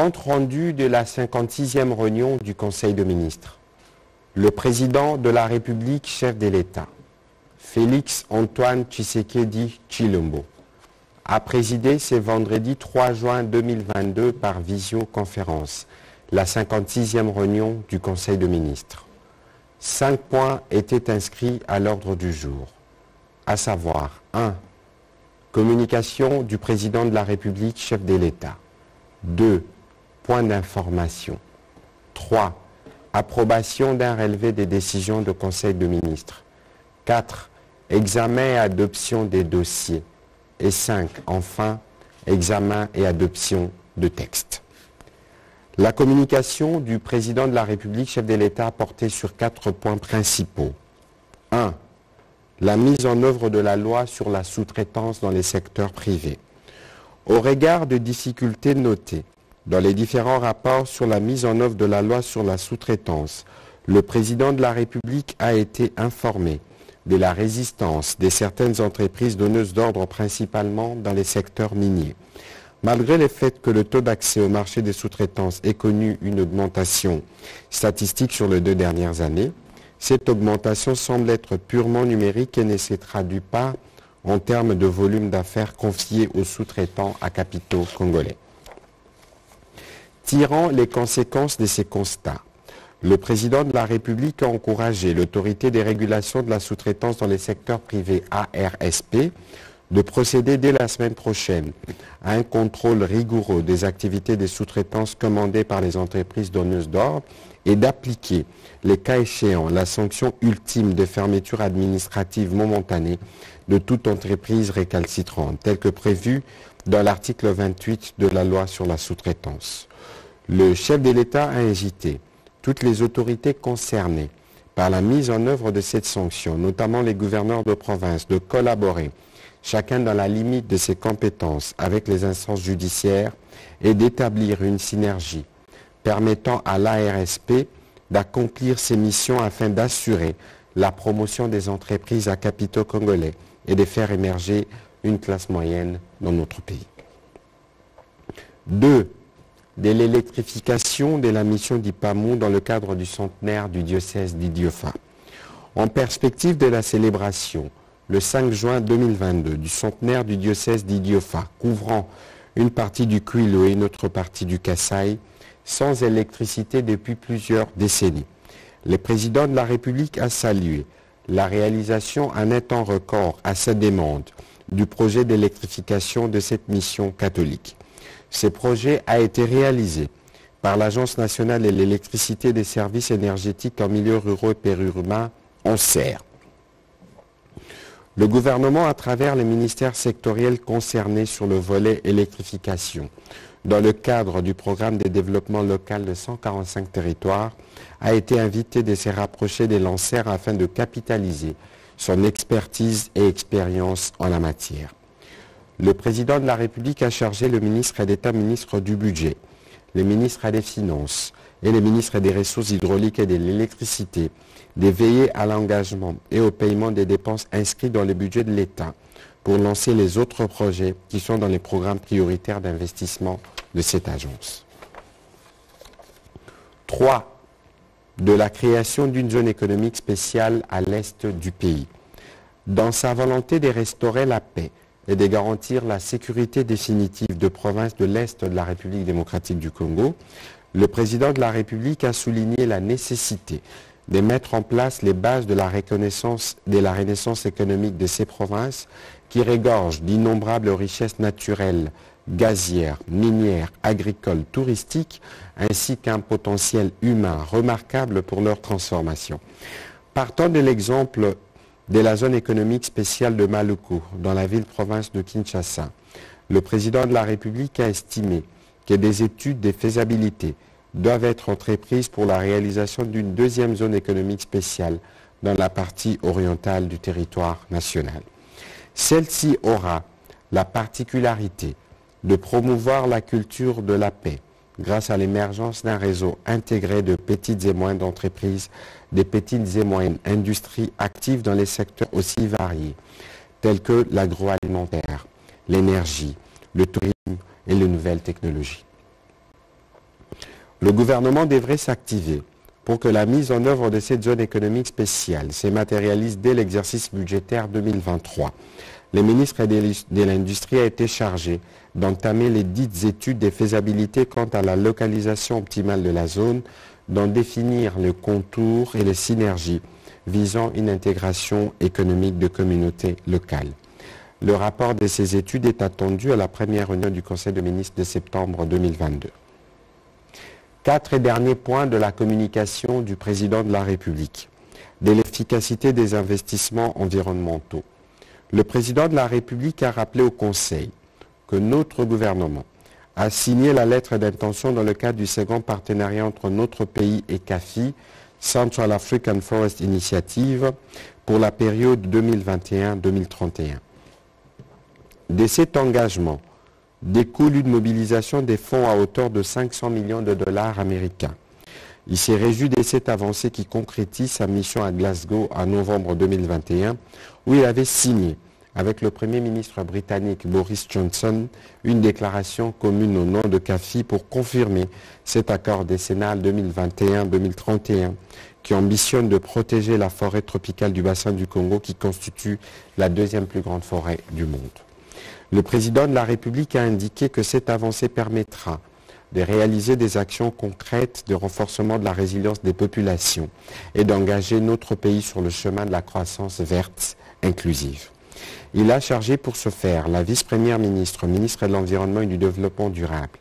Compte rendu de la 56e réunion du Conseil de ministres. Le président de la République, chef de l'État, Félix Antoine Tshisekedi Tshilombo, a présidé ce vendredi 3 juin 2022 par visioconférence la 56e réunion du Conseil de ministres. 5 points étaient inscrits à l'ordre du jour, à savoir 1. Communication du président de la République, chef de l'État. 2. Point d'information. 3. Approbation d'un relevé des décisions du Conseil de ministres. 4. Examen et adoption des dossiers. Et 5. Enfin, examen et adoption de textes. La communication du président de la République, chef de l'État, a porté sur 4 points principaux. 1. La mise en œuvre de la loi sur la sous-traitance dans les secteurs privés. Au regard des difficultés notées dans les différents rapports sur la mise en œuvre de la loi sur la sous-traitance, le président de la République a été informé de la résistance de certaines entreprises donneuses d'ordre principalement dans les secteurs miniers. Malgré le fait que le taux d'accès au marché des sous-traitances ait connu une augmentation statistique sur les 2 dernières années, cette augmentation semble être purement numérique et ne se traduit pas en termes de volume d'affaires confiés aux sous-traitants à capitaux congolais. Tirant les conséquences de ces constats, le président de la République a encouragé l'autorité des régulations de la sous-traitance dans les secteurs privés ARSP de procéder dès la semaine prochaine à un contrôle rigoureux des activités des sous-traitances commandées par les entreprises donneuses d'ordre et d'appliquer, les cas échéants, la sanction ultime de fermeture administrative momentanée de toute entreprise récalcitrante, telle que prévue dans l'article 28 de la loi sur la sous-traitance. Le chef de l'État a invité toutes les autorités concernées par la mise en œuvre de cette sanction, notamment les gouverneurs de province, de collaborer, chacun dans la limite de ses compétences avec les instances judiciaires et d'établir une synergie permettant à l'ARSP d'accomplir ses missions afin d'assurer la promotion des entreprises à capitaux congolais et de faire émerger une classe moyenne dans notre pays. 2. De l'électrification de la mission d'Ipamou dans le cadre du centenaire du diocèse d'Idiofa. En perspective de la célébration, le 5 juin 2022, du centenaire du diocèse d'Idiofa, couvrant une partie du Kwilu et une autre partie du Kasaï, sans électricité depuis plusieurs décennies. Le président de la République a salué la réalisation en un temps record à sa demande du projet d'électrification de cette mission catholique. Ce projet a été réalisé par l'Agence nationale de l'électricité et des services énergétiques en milieu rural et périurbain, ANSER. Le gouvernement, à travers les ministères sectoriels concernés sur le volet électrification, dans le cadre du programme de développement local de 145 territoires, a été invité de se rapprocher des lanceurs afin de capitaliser son expertise et expérience en la matière. Le président de la République a chargé le ministre d'État, ministre du Budget, le ministre des Finances et le ministre des Ressources hydrauliques et de l'électricité de veiller à l'engagement et au paiement des dépenses inscrites dans le budget de l'État pour lancer les autres projets qui sont dans les programmes prioritaires d'investissement de cette agence. 3. De la création d'une zone économique spéciale à l'est du pays. Dans sa volonté de restaurer la paix et de garantir la sécurité définitive de provinces de l'est de la République démocratique du Congo, le président de la République a souligné la nécessité de mettre en place les bases de la renaissance économique de ces provinces qui regorgent d'innombrables richesses naturelles, gazières, minières, agricoles, touristiques, ainsi qu'un potentiel humain remarquable pour leur transformation. Partant de l'exemple de la zone économique spéciale de Maluku, dans la ville-province de Kinshasa, le président de la République a estimé que des études de faisabilité doivent être entreprises pour la réalisation d'une deuxième zone économique spéciale dans la partie orientale du territoire national. Celle-ci aura la particularité de promouvoir la culture de la paix grâce à l'émergence d'un réseau intégré de petites et moyennes entreprises, des petites et moyennes industries actives dans les secteurs aussi variés, tels que l'agroalimentaire, l'énergie, le tourisme et les nouvelles technologies. Le gouvernement devrait s'activer pour que la mise en œuvre de cette zone économique spéciale se matérialise dès l'exercice budgétaire 2023. Le ministre de l'Industrie a été chargé d'entamer les dites études de faisabilité quant à la localisation optimale de la zone, d'en définir le contour et les synergies visant une intégration économique de communautés locales. Le rapport de ces études est attendu à la première réunion du Conseil des ministres de septembre 2022. 4 derniers points de la communication du président de la République. De l'efficacité des investissements environnementaux. Le président de la République a rappelé au Conseil que notre gouvernement a signé la lettre d'intention dans le cadre du second partenariat entre notre pays et CAFI, Central African Forest Initiative, pour la période 2021-2031. De cet engagement découle une mobilisation des fonds à hauteur de 500 millions de dollars américains. Il s'est réjoui de cette avancée qui concrétise sa mission à Glasgow en novembre 2021, où il avait signé avec le Premier ministre britannique Boris Johnson une déclaration commune au nom de CAFI pour confirmer cet accord décennal 2021-2031 qui ambitionne de protéger la forêt tropicale du bassin du Congo qui constitue la deuxième plus grande forêt du monde. Le président de la République a indiqué que cette avancée permettra de réaliser des actions concrètes de renforcement de la résilience des populations et d'engager notre pays sur le chemin de la croissance verte inclusive. Il a chargé pour ce faire la vice-première ministre, ministre de l'Environnement et du Développement durable,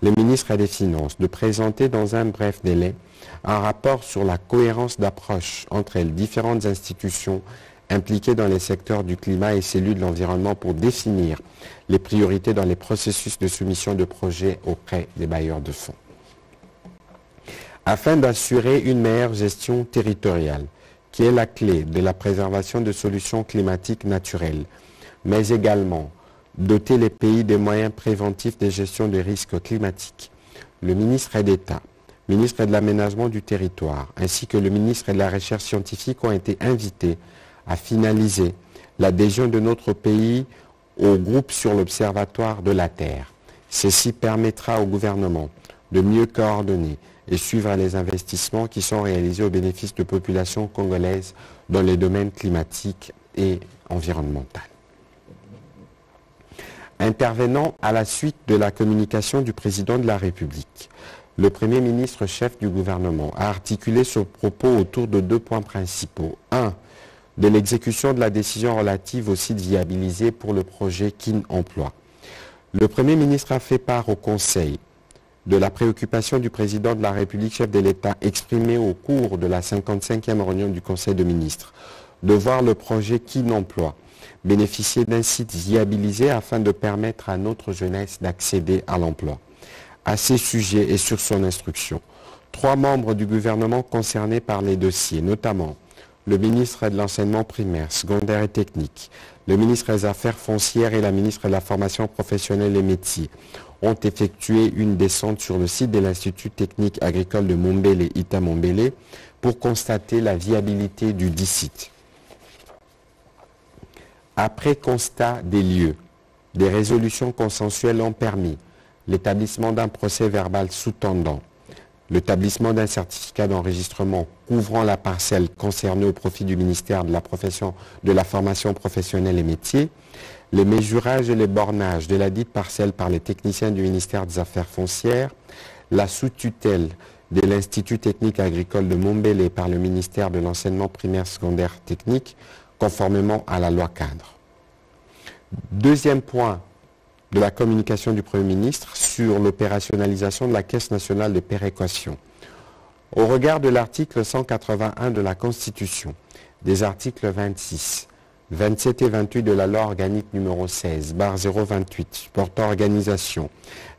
le ministre des Finances, de présenter dans un bref délai un rapport sur la cohérence d'approche entre les différentes institutions impliquées dans les secteurs du climat et celui de l'environnement pour définir les priorités dans les processus de soumission de projets auprès des bailleurs de fonds. Afin d'assurer une meilleure gestion territoriale, qui est la clé de la préservation de solutions climatiques naturelles, mais également doter les pays des moyens préventifs de gestion des risques climatiques. Le ministre d'État, ministre de l'Aménagement du Territoire, ainsi que le ministre de la Recherche scientifique ont été invités à finaliser l'adhésion de notre pays au groupe sur l'Observatoire de la Terre. Ceci permettra au gouvernement de mieux coordonner et suivre les investissements qui sont réalisés au bénéfice de populations congolaises dans les domaines climatiques et environnementaux. Intervenant à la suite de la communication du président de la République, le Premier ministre chef du gouvernement a articulé ce propos autour de 2 points principaux. 1. De l'exécution de la décision relative aux sites viabilisés pour le projet Kin Emploi. Le Premier ministre a fait part au Conseil de la préoccupation du président de la République, chef de l'État, exprimée au cours de la 55e réunion du Conseil des ministres, de voir le projet Kin Emploi bénéficier d'un site viabilisé afin de permettre à notre jeunesse d'accéder à l'emploi. À ces sujets et sur son instruction, 3 membres du gouvernement concernés par les dossiers, notamment le ministre de l'Enseignement primaire, secondaire et technique, le ministre des Affaires foncières et la ministre de la Formation professionnelle et métiers, ont effectué une descente sur le site de l'Institut technique agricole de Mombele, Ita Mombele, pour constater la viabilité du dit site. Après constat des lieux, des résolutions consensuelles ont permis l'établissement d'un procès verbal sous-tendant, l'établissement d'un certificat d'enregistrement couvrant la parcelle concernée au profit du ministère de la Formation professionnelle et métiers, les mesurages et les bornages de la dite parcelle par les techniciens du ministère des Affaires foncières, la sous-tutelle de l'Institut technique agricole de Mombele par le ministère de l'Enseignement primaire secondaire technique, conformément à la loi cadre. Deuxième point de la communication du Premier ministre sur l'opérationnalisation de la Caisse nationale de péréquation. Au regard de l'article 181 de la Constitution, des articles 26, 27 et 28 de la loi organique numéro 16/028 portant organisation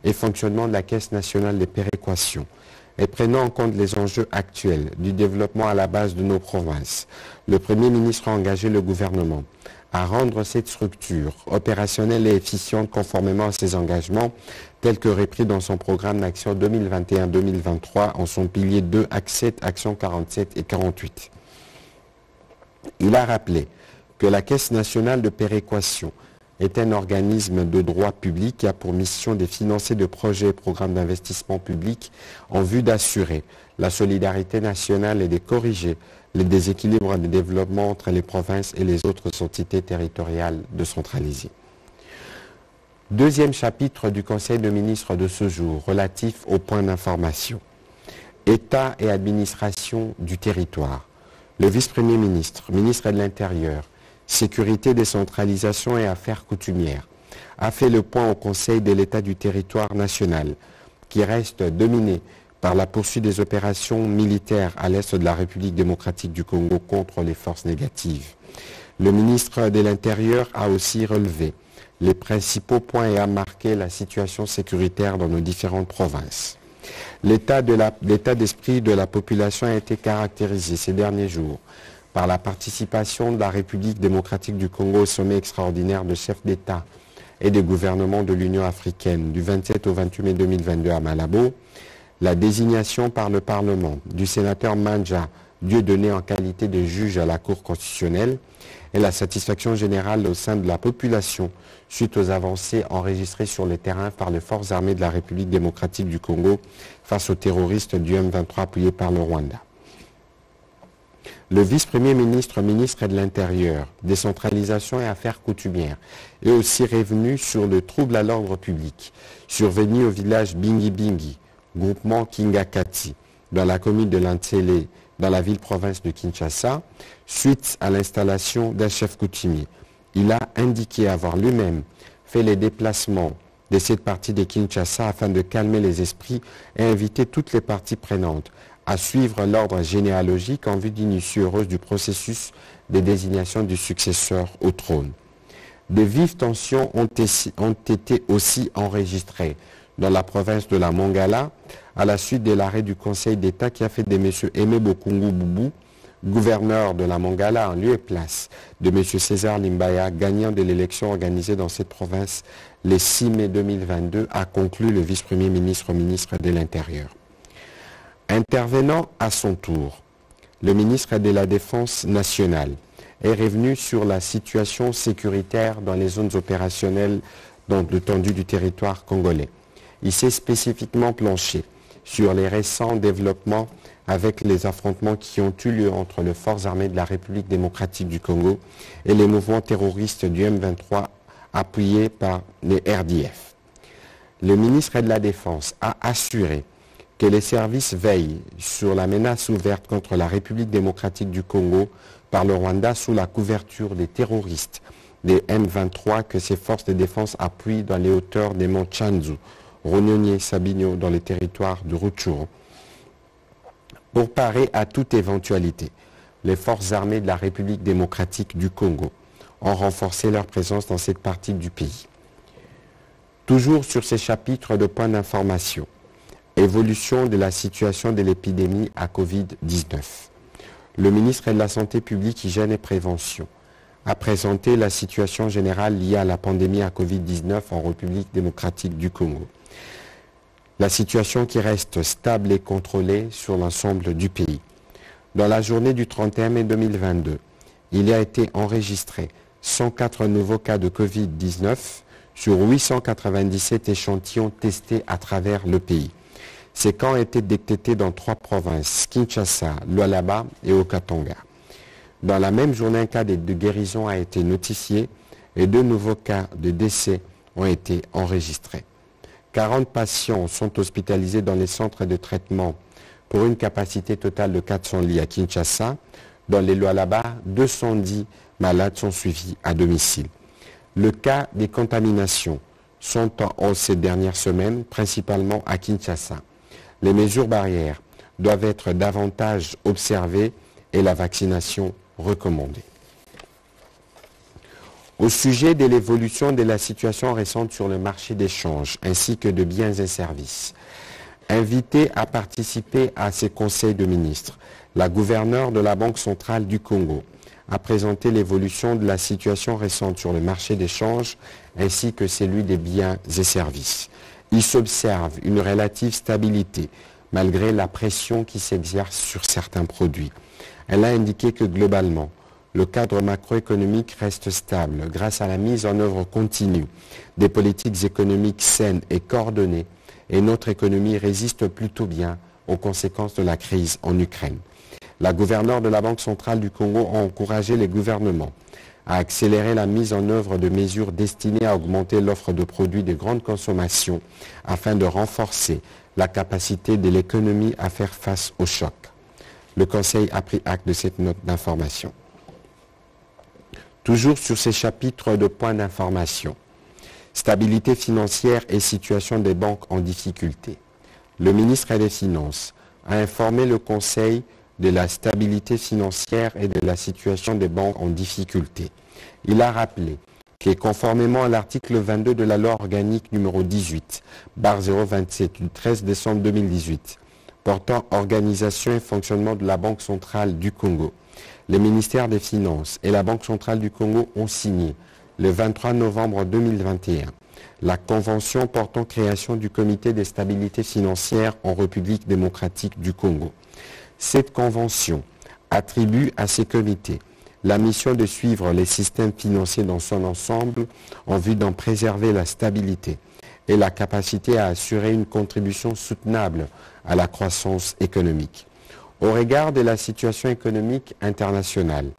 et fonctionnement de la Caisse nationale de péréquation et prenant en compte les enjeux actuels du développement à la base de nos provinces, le Premier ministre a engagé le gouvernement à rendre cette structure opérationnelle et efficiente conformément à ses engagements tels que repris dans son programme d'action 2021-2023 en son pilier 2, Axe 7, Action 47 et 48. Il a rappelé que la Caisse nationale de péréquation est un organisme de droit public qui a pour mission de financer de projets et programmes d'investissement public en vue d'assurer la solidarité nationale et de corriger les déséquilibres de développement entre les provinces et les autres entités territoriales décentralisées. Deuxième chapitre du Conseil de ministres de ce jour, relatif aux points d'information. État et administration du territoire. Le vice-premier ministre, ministre de l'Intérieur, Sécurité, décentralisation et affaires coutumières, a fait le point au Conseil de l'État du territoire national, qui reste dominé par la poursuite des opérations militaires à l'est de la République démocratique du Congo contre les forces négatives. Le ministre de l'Intérieur a aussi relevé les principaux points et a marqué la situation sécuritaire dans nos différentes provinces. L'état d'esprit de la population a été caractérisé ces derniers jours par la participation de la République démocratique du Congo au sommet extraordinaire de chefs d'État et de gouvernement de l'Union africaine du 27 au 28 mai 2022 à Malabo, la désignation par le Parlement du sénateur Manja Dieudonné en qualité de juge à la Cour constitutionnelle et la satisfaction générale au sein de la population suite aux avancées enregistrées sur le terrain par les forces armées de la République démocratique du Congo face aux terroristes du M23 appuyés par le Rwanda. Le vice-premier ministre, ministre de l'Intérieur, décentralisation et affaires coutumières, est aussi revenu sur le trouble à l'ordre public, survenu au village Bingi Bingi, groupement Kingakati, dans la commune de Lantsele, dans la ville-province de Kinshasa, suite à l'installation d'un chef coutumier. Il a indiqué avoir lui-même fait les déplacements de cette partie de Kinshasa afin de calmer les esprits et inviter toutes les parties prenantes à suivre l'ordre généalogique en vue d'une issue heureuse du processus de désignation du successeur au trône. De vives tensions ont été aussi enregistrées dans la province de la Mongala à la suite de l'arrêt du Conseil d'État qui a fait de M. Aimé Bokungu Boubou, gouverneur de la Mongala en lieu et place de M. César Limbaya, gagnant de l'élection organisée dans cette province le 6 mai 2022, a conclu le vice-premier ministre, ministre de l'Intérieur. Intervenant à son tour, le ministre de la Défense nationale est revenu sur la situation sécuritaire dans les zones opérationnelles dans l'étendue du territoire congolais. Il s'est spécifiquement penché sur les récents développements avec les affrontements qui ont eu lieu entre les forces armées de la République démocratique du Congo et les mouvements terroristes du M23 appuyés par les RDF. Le ministre de la Défense a assuré que les services veillent sur la menace ouverte contre la République démocratique du Congo par le Rwanda sous la couverture des terroristes des M23 que ces forces de défense appuient dans les hauteurs des monts Tchanzu, Runyonyi, Sabinyo, dans les territoires de Rutshuru. Pour parer à toute éventualité, les forces armées de la République démocratique du Congo ont renforcé leur présence dans cette partie du pays. Toujours sur ces chapitres de points d'information, évolution de la situation de l'épidémie à Covid-19. Le ministre de la Santé publique, Hygiène et Prévention a présenté la situation générale liée à la pandémie à Covid-19 en République démocratique du Congo. La situation qui reste stable et contrôlée sur l'ensemble du pays. Dans la journée du 31 mai 2022, il y a été enregistré 104 nouveaux cas de Covid-19 sur 897 échantillons testés à travers le pays. Ces cas ont été détectés dans 3 provinces, Kinshasa, Lualaba et Okatanga. Dans la même journée, un cas de guérison a été notifié et 2 nouveaux cas de décès ont été enregistrés. 40 patients sont hospitalisés dans les centres de traitement pour une capacité totale de 400 lits à Kinshasa. Dans les Lualaba, 210 malades sont suivis à domicile. Le cas des contaminations sont en hausse ces dernières semaines, principalement à Kinshasa. Les mesures barrières doivent être davantage observées et la vaccination recommandée. Au sujet de l'évolution de la situation récente sur le marché d'échange ainsi que de biens et services, invitée à participer à ces conseils de ministres, la gouverneure de la Banque centrale du Congo a présenté l'évolution de la situation récente sur le marché d'échange ainsi que celui des biens et services. Il s'observe une relative stabilité malgré la pression qui s'exerce sur certains produits. Elle a indiqué que globalement, le cadre macroéconomique reste stable grâce à la mise en œuvre continue des politiques économiques saines et coordonnées, et notre économie résiste plutôt bien aux conséquences de la crise en Ukraine. La gouverneure de la Banque centrale du Congo a encouragé les gouvernements à accélérer la mise en œuvre de mesures destinées à augmenter l'offre de produits de grande consommation afin de renforcer la capacité de l'économie à faire face au choc. Le Conseil a pris acte de cette note d'information. Toujours sur ces chapitres de points d'information. Stabilité financière et situation des banques en difficulté. Le ministre des Finances a informé le Conseil de la stabilité financière et de la situation des banques en difficulté. Il a rappelé que conformément à l'article 22 de la loi organique numéro 18/027 du 13 décembre 2018 portant organisation et fonctionnement de la Banque centrale du Congo, les ministères des Finances et la Banque centrale du Congo ont signé le 23 novembre 2021 la convention portant création du comité de stabilité financière en République démocratique du Congo. Cette convention attribue à ces comités la mission de suivre les systèmes financiers dans son ensemble en vue d'en préserver la stabilité et la capacité à assurer une contribution soutenable à la croissance économique. Au regard de la situation économique internationale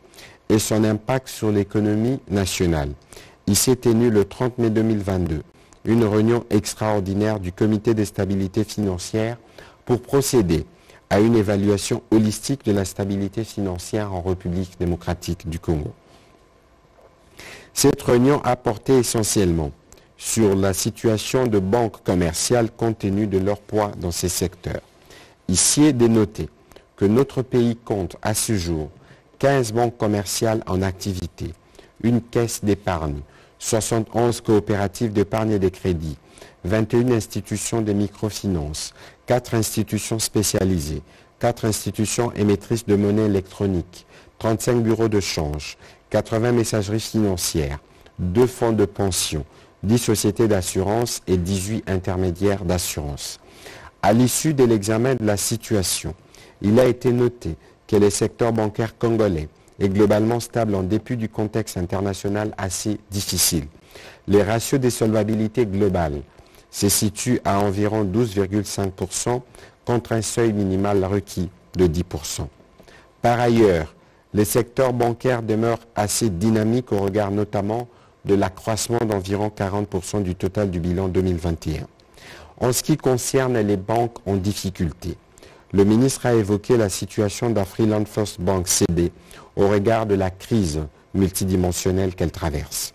et son impact sur l'économie nationale, il s'est tenu le 30 mai 2022 une réunion extraordinaire du comité de stabilité financière pour procéder à une évaluation holistique de la stabilité financière en République démocratique du Congo. Cette réunion a porté essentiellement sur la situation de banques commerciales compte tenu de leur poids dans ces secteurs. Ici est dénoté que notre pays compte à ce jour 15 banques commerciales en activité, une caisse d'épargne, 71 coopératives d'épargne et de crédit, 21 institutions de microfinance, 4 institutions spécialisées, 4 institutions émettrices de monnaie électronique, 35 bureaux de change, 80 messageries financières, 2 fonds de pension, 10 sociétés d'assurance et 18 intermédiaires d'assurance. À l'issue de l'examen de la situation, il a été noté que le secteur bancaire congolais est globalement stable en dépit du contexte international assez difficile. Les ratios de solvabilité globale se situent à environ 12,5% contre un seuil minimal requis de 10%. Par ailleurs, le secteur bancaire demeure assez dynamique au regard notamment de l'accroissement d'environ 40% du total du bilan 2021. En ce qui concerne les banques en difficulté, le ministre a évoqué la situation d'Afriland First Bank CD au regard de la crise multidimensionnelle qu'elle traverse.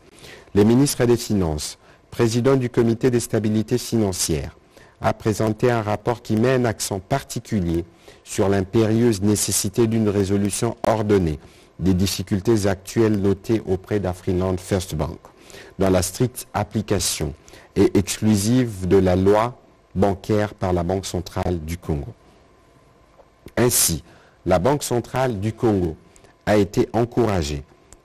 Le ministre des Finances, président du comité de stabilité financière, a présenté un rapport qui met un accent particulier sur l'impérieuse nécessité d'une résolution ordonnée des difficultés actuelles notées auprès d'Afriland First Bank, dans la stricte application et exclusive de la loi bancaire par la Banque centrale du Congo. Ainsi, la Banque centrale du Congo a été encouragée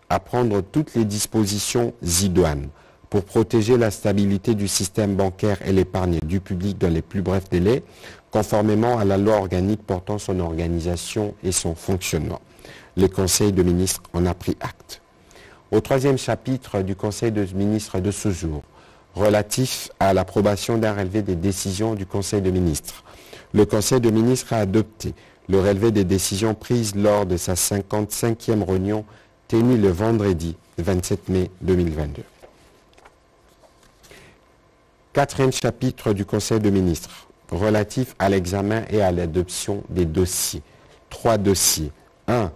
à prendre toutes les dispositions idoines pour protéger la stabilité du système bancaire et l'épargne du public dans les plus brefs délais, conformément à la loi organique portant son organisation et son fonctionnement. Le Conseil de ministres en a pris acte. Au troisième chapitre du Conseil de ministres de ce jour, relatif à l'approbation d'un relevé des décisions du Conseil de ministres, le Conseil de ministres a adopté le relevé des décisions prises lors de sa 55e réunion tenue le vendredi 27 mai 2022. Quatrième chapitre du Conseil de ministres, relatif à l'examen et à l'adoption des dossiers. 3 dossiers. 1.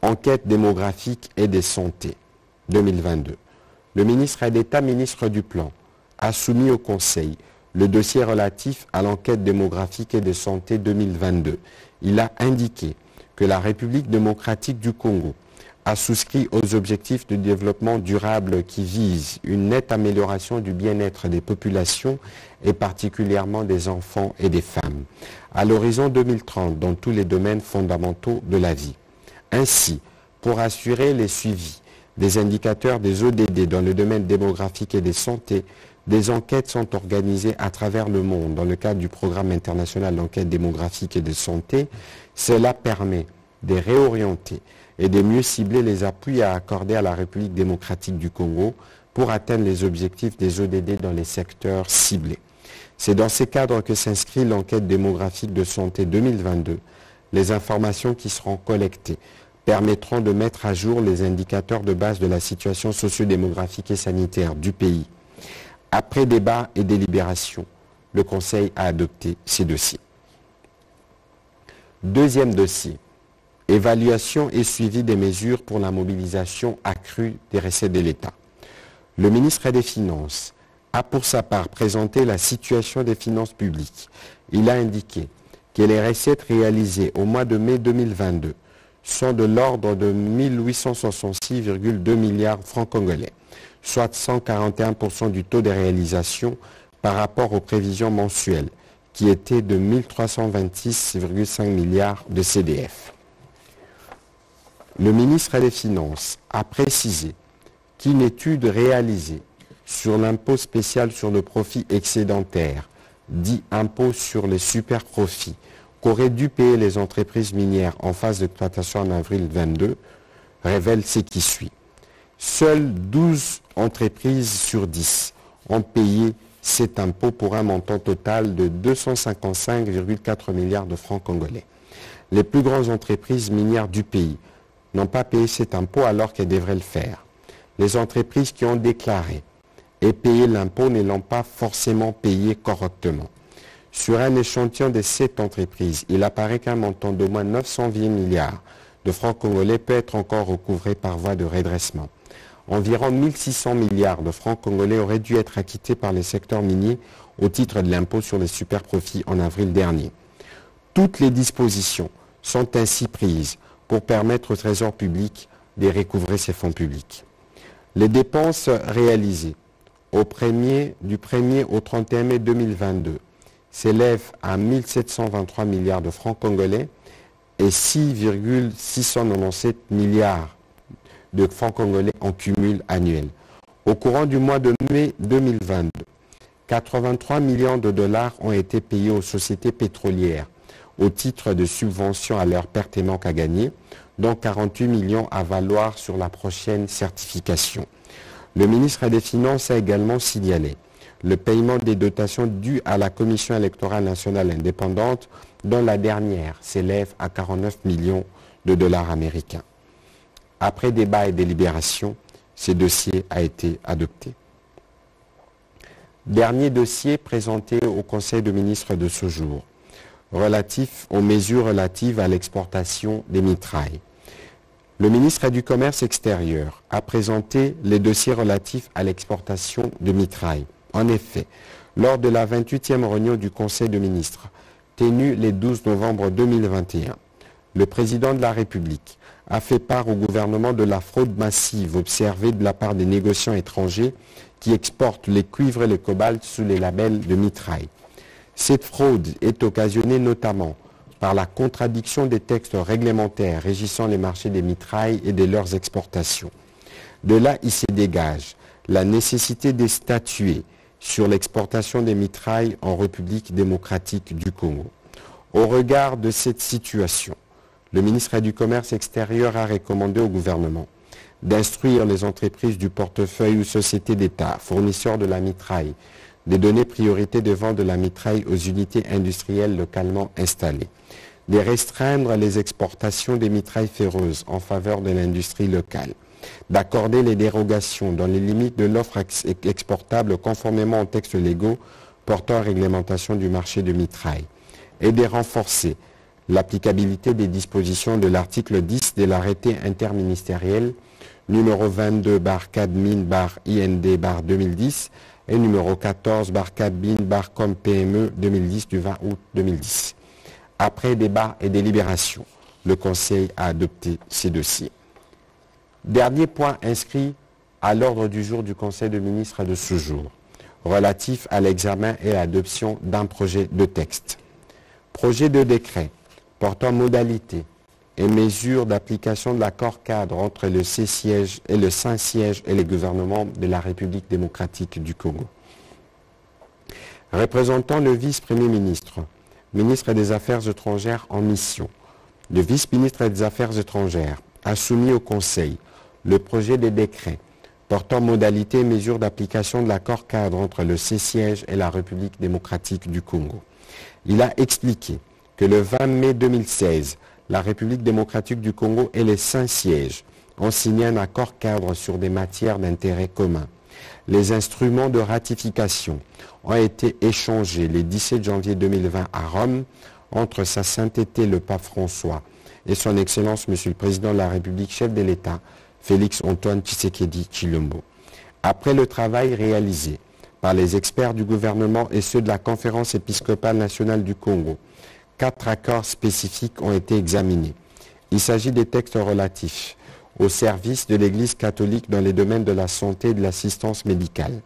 Enquête démographique et de santé 2022. Le ministre d'État, ministre du Plan, a soumis au Conseil le dossier relatif à l'enquête démographique et de santé 2022. Il a indiqué que la République démocratique du Congo a souscrit aux objectifs de développement durable qui visent une nette amélioration du bien-être des populations et particulièrement des enfants et des femmes, à l'horizon 2030 dans tous les domaines fondamentaux de la vie. Ainsi, pour assurer les suivis des indicateurs des ODD dans le domaine démographique et de santé, des enquêtes sont organisées à travers le monde dans le cadre du programme international d'enquête démographique et de santé. Cela permet de réorienter et de mieux cibler les appuis à accorder à la République démocratique du Congo pour atteindre les objectifs des ODD dans les secteurs ciblés. C'est dans ces cadres que s'inscrit l'enquête démographique de santé 2022. Les informations qui seront collectées permettront de mettre à jour les indicateurs de base de la situation socio-démographique et sanitaire du pays. Après débat et délibération, le Conseil a adopté ces dossiers. Deuxième dossier, évaluation et suivi des mesures pour la mobilisation accrue des recettes de l'État. Le ministre des Finances a pour sa part présenté la situation des finances publiques. Il a indiqué que les recettes réalisées au mois de mai 2022 sont de l'ordre de 1866,2 milliards francs congolais, soit 141% du taux de réalisation par rapport aux prévisions mensuelles, qui étaient de 1326,5 milliards de CDF. Le ministre des Finances a précisé qu'une étude réalisée sur l'impôt spécial sur le profit excédentaire, dit impôt sur les super-profits, qu'auraient dû payer les entreprises minières en phase d'exploitation en avril 2022, révèle ce qui suit. Seules 12 entreprises sur 10 ont payé cet impôt pour un montant total de 255,4 milliards de francs congolais. Les plus grandes entreprises minières du pays n'ont pas payé cet impôt alors qu'elles devraient le faire. Les entreprises qui ont déclaré et payé l'impôt ne l'ont pas forcément payé correctement. Sur un échantillon de 7 entreprises, il apparaît qu'un montant d'au moins 920 milliards de francs congolais peut être encore recouvré par voie de redressement. Environ 1600 milliards de francs congolais auraient dû être acquittés par les secteurs miniers au titre de l'impôt sur les superprofits en avril dernier. Toutes les dispositions sont ainsi prises pour permettre au Trésor public de recouvrer ces fonds publics. Les dépenses réalisées du 1er au 31 mai 2022 s'élèvent à 1723 milliards de francs congolais et 6,697 milliards de francs congolais en cumul annuel. Au courant du mois de mai 2022, 83 millions de dollars ont été payés aux sociétés pétrolières au titre de subventions à leur perte et manque à gagner, dont 48 millions à valoir sur la prochaine certification. Le ministre des Finances a également signalé le paiement des dotations dues à la Commission électorale nationale indépendante, dont la dernière s'élève à 49 millions de dollars américains. Après débat et délibération, ce dossier a été adopté. Dernier dossier présenté au Conseil des ministres de ce jour, relatif aux mesures relatives à l'exportation des mitrailles. Le ministre du Commerce extérieur a présenté les dossiers relatifs à l'exportation de mitrailles. En effet, lors de la 28e réunion du Conseil des ministres, tenue le 12 novembre 2021, le président de la République a fait part au gouvernement de la fraude massive observée de la part des négociants étrangers qui exportent les cuivres et le cobalt sous les labels de mitraille. Cette fraude est occasionnée notamment par la contradiction des textes réglementaires régissant les marchés des mitrailles et de leurs exportations. De là, il se dégage la nécessité de statuer sur l'exportation des mitrailles en République démocratique du Congo. Au regard de cette situation, le ministre du Commerce extérieur a recommandé au gouvernement d'instruire les entreprises du portefeuille ou sociétés d'État, fournisseurs de la mitraille, de donner priorité de vente de la mitraille aux unités industrielles localement installées, de restreindre les exportations des mitrailles ferreuses en faveur de l'industrie locale, d'accorder les dérogations dans les limites de l'offre exportable conformément aux textes légaux portant réglementation du marché de mitraille, et de renforcer l'applicabilité des dispositions de l'article 10 de l'arrêté interministériel numéro 22/CADMIN/IND/2010 et numéro 14/CADMIN/COM-PME 2010 du 20 août 2010. Après débat et délibération, le Conseil a adopté ces dossiers. Dernier point inscrit à l'ordre du jour du Conseil des ministres de ce jour, relatif à l'examen et à l'adoption d'un projet de texte. Projet de décret portant modalités et mesures d'application de l'accord cadre entre le C-Siège et le Saint-Siège et le gouvernement de la République démocratique du Congo. Représentant le vice-premier ministre, ministre des Affaires étrangères en mission, le vice-ministre des Affaires étrangères a soumis au Conseil le projet de décret portant modalités et mesures d'application de l'accord cadre entre le CCIEJ et la République démocratique du Congo. Il a expliqué que le 20 mai 2016, la République démocratique du Congo et les Saint-Sièges ont signé un accord cadre sur des matières d'intérêt commun. Les instruments de ratification ont été échangés le 17 janvier 2020 à Rome entre Sa Sainteté le Pape François et Son Excellence Monsieur le Président de la République, chef de l'État, Félix Antoine Tshisekedi Tshilombo. Après le travail réalisé par les experts du gouvernement et ceux de la Conférence épiscopale nationale du Congo, 4 accords spécifiques ont été examinés. Il s'agit des textes relatifs au service de l'Église catholique dans les domaines de la santé et de l'assistance médicale,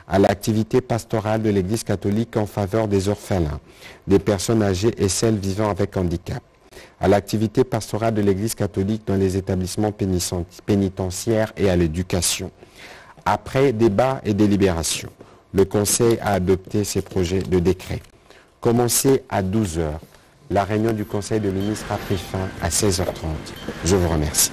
à l'activité pastorale de l'Église catholique en faveur des orphelins, des personnes âgées et celles vivant avec handicap, à l'activité pastorale de l'Église catholique dans les établissements pénitentiaires et à l'éducation. Après débat et délibération, le Conseil a adopté ces projets de décret. Commencé à 12 h, la réunion du Conseil des ministres a pris fin à 16 h 30. Je vous remercie.